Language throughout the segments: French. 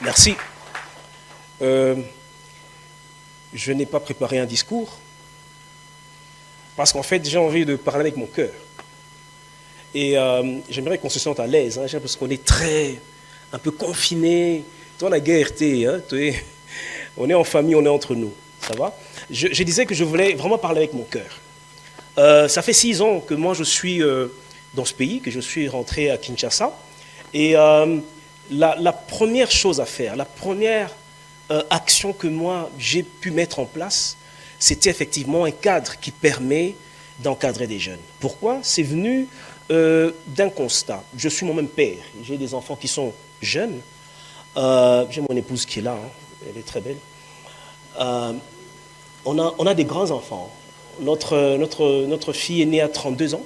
Merci. Euh, je n'ai pas préparé un discours parce qu'en fait, j'ai envie de parler avec mon cœur. Et j'aimerais qu'on se sente à l'aise, hein, parce qu'on est un peu confiné. Toi, la guerre, on est en famille, on est entre nous. Ça va? Je disais que je voulais vraiment parler avec mon cœur. Ça fait 6 ans que moi, je suis dans ce pays, que je suis rentré à Kinshasa. Et la première chose à faire, la première action que moi, j'ai pu mettre en place, c'était effectivement un cadre qui permet d'encadrer des jeunes. Pourquoi? C'est venu d'un constat. Je suis moi-même père. J'ai des enfants qui sont jeunes. J'ai mon épouse qui est là. Hein. Elle est très belle. On a des grands enfants. Notre fille est née à 32 ans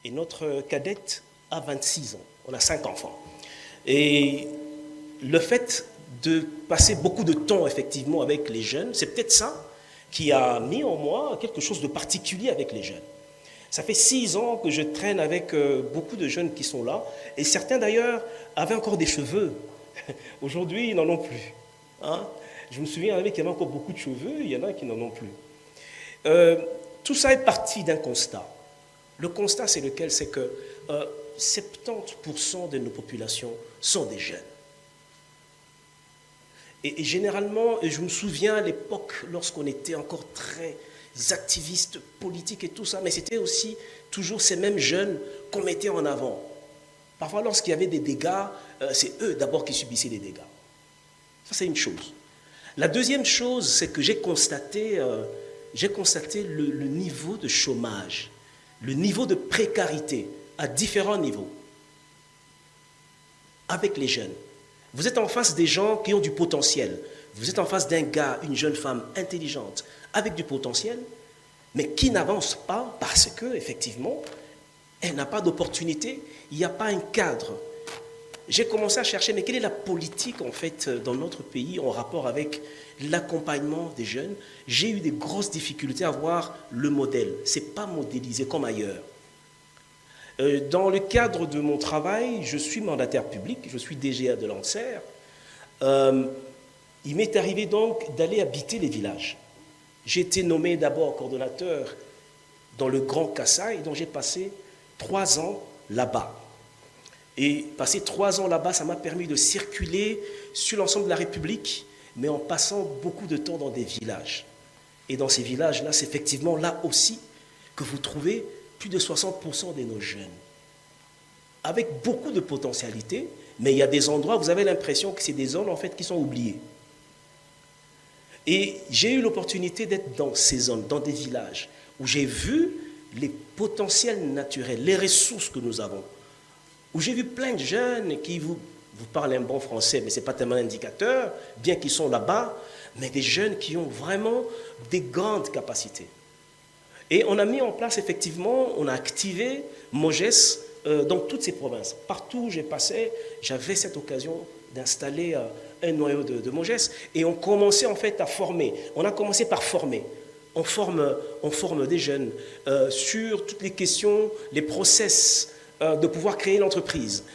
et notre cadette a 26 ans. On a 5 enfants. Et le fait de passer beaucoup de temps effectivement avec les jeunes, c'est peut-être ça qui a mis en moi quelque chose de particulier avec les jeunes. Ça fait 6 ans que je traîne avec beaucoup de jeunes qui sont là, et certains d'ailleurs avaient encore des cheveux. Aujourd'hui, ils n'en ont plus. Hein? Je me souviens qu'il y avait encore beaucoup de cheveux, il y en a qui n'en ont plus. Tout ça est parti d'un constat. Le constat, c'est lequel? C'est que 70% de nos populations sont des jeunes. Et généralement, je me souviens à l'époque, lorsqu'on était encore très activistes politiques et tout ça, mais c'était aussi toujours ces mêmes jeunes qu'on mettait en avant. Parfois, lorsqu'il y avait des dégâts, c'est eux d'abord qui subissaient les dégâts. Ça, c'est une chose. La deuxième chose, c'est que j'ai constaté le niveau de chômage, le niveau de précarité à différents niveaux avec les jeunes. Vous êtes en face des gens qui ont du potentiel. Vous êtes en face d'un gars, une jeune femme intelligente, avec du potentiel, mais qui n'avance pas parce que, effectivement, elle n'a pas d'opportunité, il n'y a pas un cadre. J'ai commencé à chercher, mais quelle est la politique, en fait, dans notre pays en rapport avec l'accompagnement des jeunes? J'ai eu des grosses difficultés à voir le modèle. Ce n'est pas modélisé comme ailleurs. Dans le cadre de mon travail, je suis mandataire public, je suis DGA de l'ANSER. Il m'est arrivé donc d'aller habiter les villages. J'ai été nommé d'abord coordonnateur dans le Grand Kassai, donc j'ai passé 3 ans là-bas. Et passer 3 ans là-bas, ça m'a permis de circuler sur l'ensemble de la République, mais en passant beaucoup de temps dans des villages. Et dans ces villages-là, c'est effectivement là aussi que vous trouvez plus de 60% de nos jeunes, avec beaucoup de potentialité, mais il y a des endroits où vous avez l'impression que c'est des zones en fait qui sont oubliées. Et j'ai eu l'opportunité d'être dans ces zones, dans des villages, où j'ai vu les potentiels naturels, les ressources que nous avons, où j'ai vu plein de jeunes qui vous parlent un bon français, mais ce n'est pas tellement un indicateur, bien qu'ils sont là-bas, mais des jeunes qui ont vraiment des grandes capacités. Et on a mis en place, effectivement, on a activé MOGES dans toutes ces provinces. Partout où j'ai passé, j'avais cette occasion d'installer un noyau de MOGES. Et on commençait en fait à former. On a commencé par former. On forme des jeunes sur toutes les questions, les process de pouvoir créer une entreprise.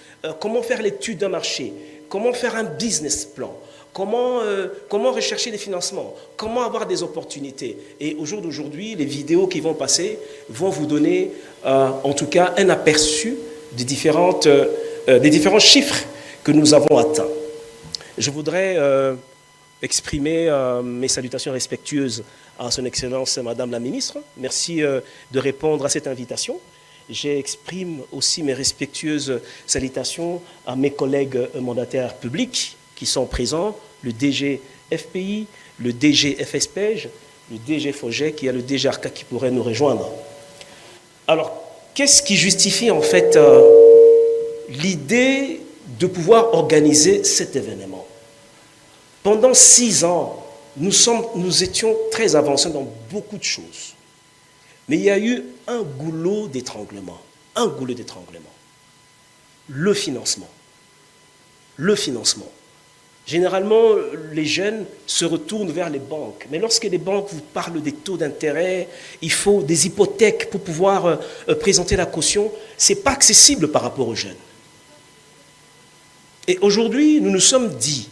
Comment faire l'étude d'un marché. Comment faire un business plan. Comment rechercher des financements, comment avoir des opportunités. Et au jour d'aujourd'hui, les vidéos qui vont passer vont vous donner en tout cas un aperçu des différents chiffres que nous avons atteints. Je voudrais exprimer mes salutations respectueuses à son Excellence Madame la Ministre. Merci de répondre à cette invitation. J'exprime aussi mes respectueuses salutations à mes collègues mandataires publics qui sont présents, le DG FPI, le DG FSPEJ, le DG FOGEC, qui a le DG ARCA qui pourrait nous rejoindre. Alors, qu'est-ce qui justifie en fait l'idée de pouvoir organiser cet événement? Pendant 6 ans, nous étions très avancés dans beaucoup de choses. Mais il y a eu un goulot d'étranglement. Le financement. Généralement, les jeunes se retournent vers les banques. Mais lorsque les banques vous parlent des taux d'intérêt, il faut des hypothèques pour pouvoir présenter la caution, ce n'est pas accessible par rapport aux jeunes. Et aujourd'hui, nous nous sommes dit,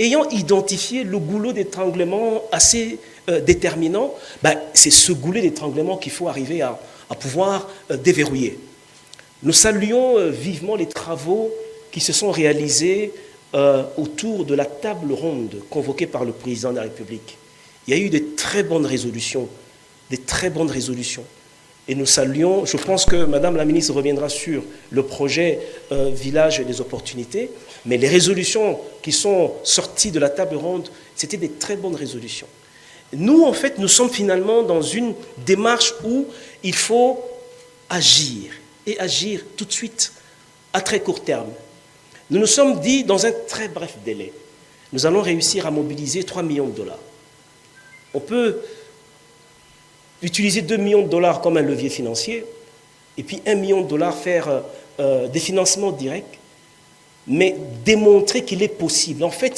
ayant identifié le goulot d'étranglement assez déterminant, c'est ce goulot d'étranglement qu'il faut arriver à pouvoir déverrouiller. Nous saluons vivement les travaux qui se sont réalisés autour de la table ronde convoquée par le président de la République. Il y a eu de très bonnes résolutions, Et nous saluons, je pense que Madame la ministre reviendra sur le projet Village des opportunités, mais les résolutions qui sont sorties de la table ronde, c'était des très bonnes résolutions. Nous, en fait, nous sommes finalement dans une démarche où il faut agir, et agir tout de suite, à très court terme. Nous nous sommes dit, dans un très bref délai, nous allons réussir à mobiliser 3 millions de dollars. On peut utiliser 2 millions de dollars comme un levier financier, et puis 1 million de dollars faire des financements directs, mais démontrer qu'il est possible. En fait,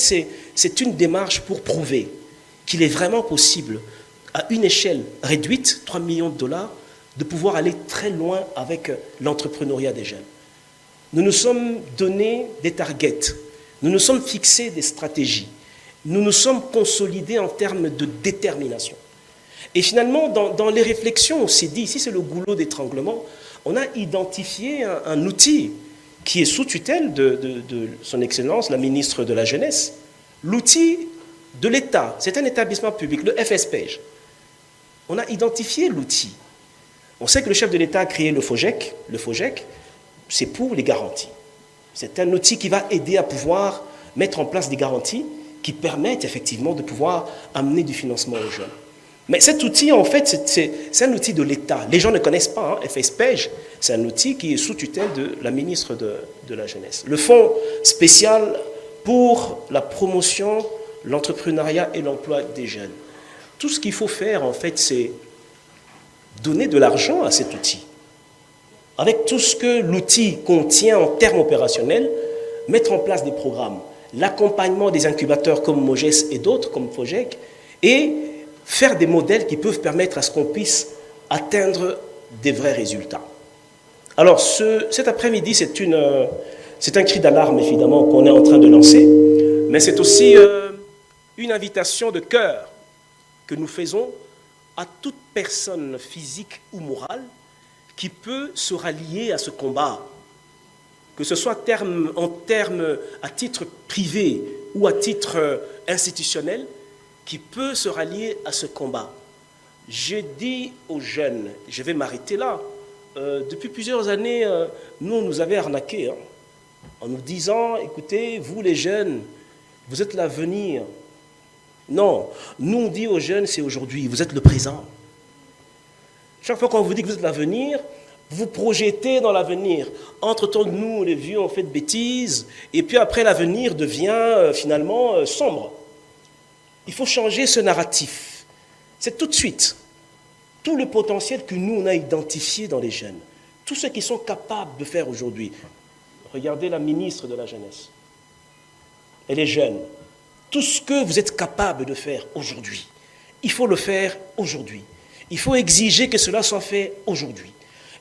c'est une démarche pour prouver qu'il est vraiment possible, à une échelle réduite, 3 millions de dollars, de pouvoir aller très loin avec l'entrepreneuriat des jeunes. Nous nous sommes donné des targets, nous nous sommes fixés des stratégies, nous nous sommes consolidés en termes de détermination. Et finalement, dans les réflexions, on s'est dit, ici c'est le goulot d'étranglement, on a identifié un outil qui est sous tutelle de son Excellence, la ministre de la Jeunesse, l'outil de l'État, c'est un établissement public, le FSPEJ. On a identifié l'outil. On sait que le chef de l'État a créé le FOGEC. Le FOGEC, c'est pour les garanties. C'est un outil qui va aider à pouvoir mettre en place des garanties qui permettent effectivement de pouvoir amener du financement aux jeunes. Mais cet outil, en fait, c'est un outil de l'État. Les gens ne connaissent pas, FSPEJ, c'est un outil qui est sous tutelle de la ministre de la Jeunesse. Le fonds spécial pour la promotion, l'entrepreneuriat et l'emploi des jeunes. Tout ce qu'il faut faire, en fait, c'est donner de l'argent à cet outil. Avec tout ce que l'outil contient en termes opérationnels, mettre en place des programmes, l'accompagnement des incubateurs comme MOGES et d'autres comme FOGEC, et faire des modèles qui peuvent permettre à ce qu'on puisse atteindre des vrais résultats. Alors, cet après-midi, c'est un cri d'alarme, évidemment, qu'on est en train de lancer, mais c'est aussi une invitation de cœur que nous faisons à toute personne physique ou morale qui peut se rallier à ce combat, que ce soit à titre privé ou à titre institutionnel, qui peut se rallier à ce combat. Je dis aux jeunes, je vais m'arrêter là, depuis plusieurs années, nous, on nous avait arnaqués, en nous disant, écoutez, vous les jeunes, vous êtes l'avenir. Non, nous on dit aux jeunes, c'est aujourd'hui, vous êtes le présent. Chaque fois qu'on vous dit que vous êtes l'avenir, vous projetez dans l'avenir. Entre-temps, nous, les vieux, on fait de bêtises, et puis après, l'avenir devient finalement sombre. Il faut changer ce narratif. C'est tout de suite. Tout le potentiel que nous, on a identifié dans les jeunes, tous ceux qui sont capables de faire aujourd'hui. Regardez la ministre de la Jeunesse. Elle est jeune. Tout ce que vous êtes capable de faire aujourd'hui, il faut le faire aujourd'hui. Il faut exiger que cela soit fait aujourd'hui.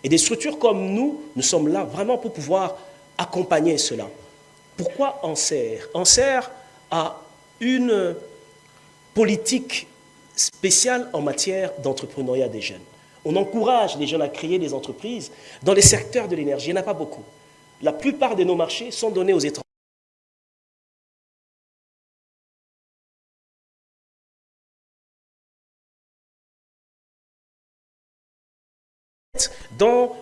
Et des structures comme nous, nous sommes là vraiment pour pouvoir accompagner cela. Pourquoi Anser? Anser a une politique spéciale en matière d'entrepreneuriat des jeunes. On encourage les jeunes à créer des entreprises dans les secteurs de l'énergie. Il n'y en a pas beaucoup. La plupart de nos marchés sont donnés aux étrangers. Dans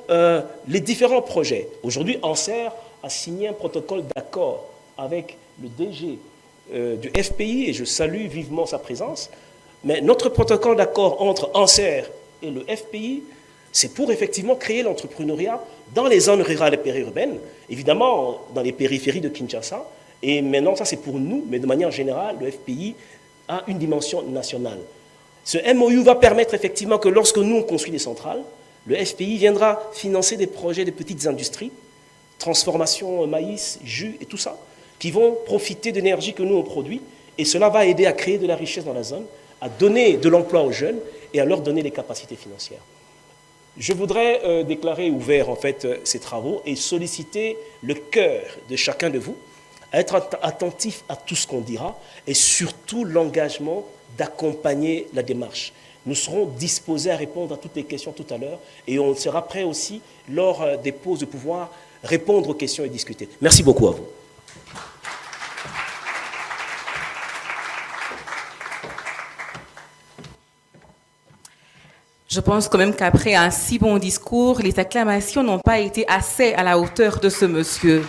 les différents projets. Aujourd'hui, Anser a signé un protocole d'accord avec le DG du FPI, et je salue vivement sa présence. Mais notre protocole d'accord entre Anser et le FPI, c'est pour effectivement créer l'entrepreneuriat dans les zones rurales et périurbaines, évidemment dans les périphéries de Kinshasa. Et maintenant, ça c'est pour nous, mais de manière générale, le FPI a une dimension nationale. Ce MOU va permettre effectivement que lorsque nous on construit des centrales, le FPI viendra financer des projets de petites industries, transformation maïs, jus et tout ça, qui vont profiter d'énergie que nous on produit, et cela va aider à créer de la richesse dans la zone, à donner de l'emploi aux jeunes et à leur donner les capacités financières. Je voudrais déclarer ouvert en fait ces travaux et solliciter le cœur de chacun de vous être attentif à tout ce qu'on dira et surtout l'engagement d'accompagner la démarche. Nous serons disposés à répondre à toutes les questions tout à l'heure et on sera prêt aussi, lors des pauses, de pouvoir répondre aux questions et discuter. Merci beaucoup à vous. Je pense quand même qu'après un si bon discours, les acclamations n'ont pas été assez à la hauteur de ce monsieur.